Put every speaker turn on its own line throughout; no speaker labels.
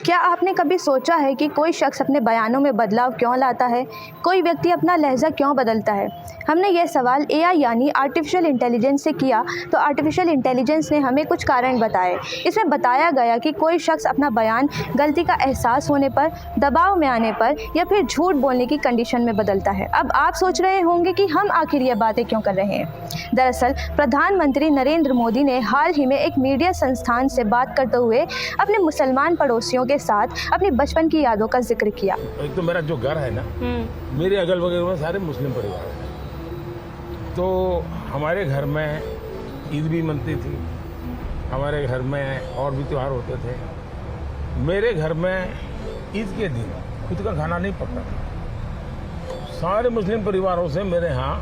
क्या आपने कभी सोचा है कि कोई शख्स अपने बयानों में बदलाव क्यों लाता है? कोई व्यक्ति अपना लहजा क्यों बदलता है? हमने यह सवाल एआई यानी आर्टिफिशियल इंटेलिजेंस से किया तो आर्टिफिशियल इंटेलिजेंस ने हमें कुछ कारण बताए। इसमें बताया गया कि कोई शख्स अपना बयान गलती का एहसास होने पर, दबाव में आने पर या फिर झूठ बोलने की कंडीशन में बदलता है। अब आप सोच रहे होंगे कि हम आखिर ये बातें क्यों कर रहे हैं। दरअसल प्रधानमंत्री नरेंद्र मोदी ने हाल ही में एक मीडिया संस्थान से बात करते हुए अपने मुसलमान पड़ोसियों के साथ अपनी बचपन की यादों का जिक्र किया।
एक तो मेरा जो घर है ना, मेरे अगल बगल में सारे मुस्लिम परिवार हैं। तो हमारे घर में ईद भी मनती थी, हमारे घर में और भी त्यौहार होते थे। मेरे घर में ईद के दिन खुद का खाना नहीं पकता था, सारे मुस्लिम परिवारों से मेरे यहाँ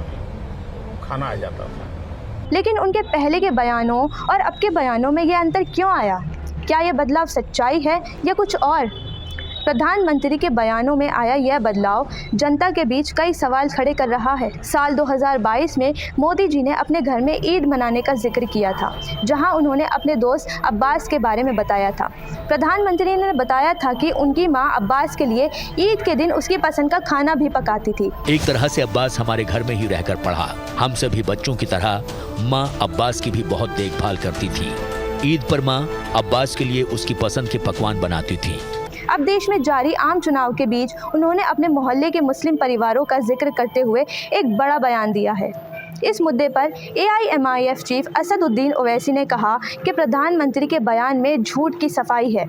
खाना आ जाता था।
लेकिन उनके पहले के बयानों और अब के बयानों में यह अंतर क्यों आया? क्या यह बदलाव सच्चाई है या कुछ और? प्रधानमंत्री के बयानों में आया यह बदलाव जनता के बीच कई सवाल खड़े कर रहा है। साल 2022 में मोदी जी ने अपने घर में ईद मनाने का जिक्र किया था, जहां उन्होंने अपने दोस्त अब्बास के बारे में बताया था। प्रधानमंत्री ने बताया था कि उनकी मां अब्बास के लिए ईद के दिन उसकी पसंद का खाना भी पकाती थी।
एक तरह से अब्बास हमारे घर में ही रहकर पढ़ा। हम सभी बच्चों की तरह माँ अब्बास की भी बहुत देखभाल करती थी। ईद पर माँ अब्बास के लिए उसकी पसंद के पकवान बनाती थी।
अब देश में जारी आम चुनाव के बीच उन्होंने अपने मोहल्ले के मुस्लिम परिवारों का जिक्र करते हुए एक बड़ा बयान दिया है। इस मुद्दे पर AIMIF चीफ असदुद्दीन ओवैसी ने कहा कि प्रधानमंत्री के बयान में झूठ की सफाई है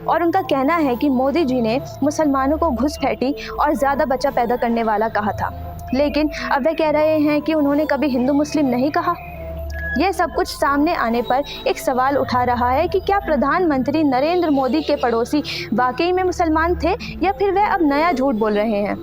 और उनका कहना है कि मोदी जी ने मुसलमानों को घुसपैठी और ज़्यादा बच्चा पैदा करने वाला कहा था, लेकिन अब वे कह रहे हैं कि उन्होंने कभी हिंदू मुस्लिम नहीं कहा। यह सब कुछ सामने आने पर एक सवाल उठा रहा है कि क्या प्रधानमंत्री नरेंद्र मोदी के पड़ोसी वाकई में मुसलमान थे या फिर वे अब नया झूठ बोल रहे हैं।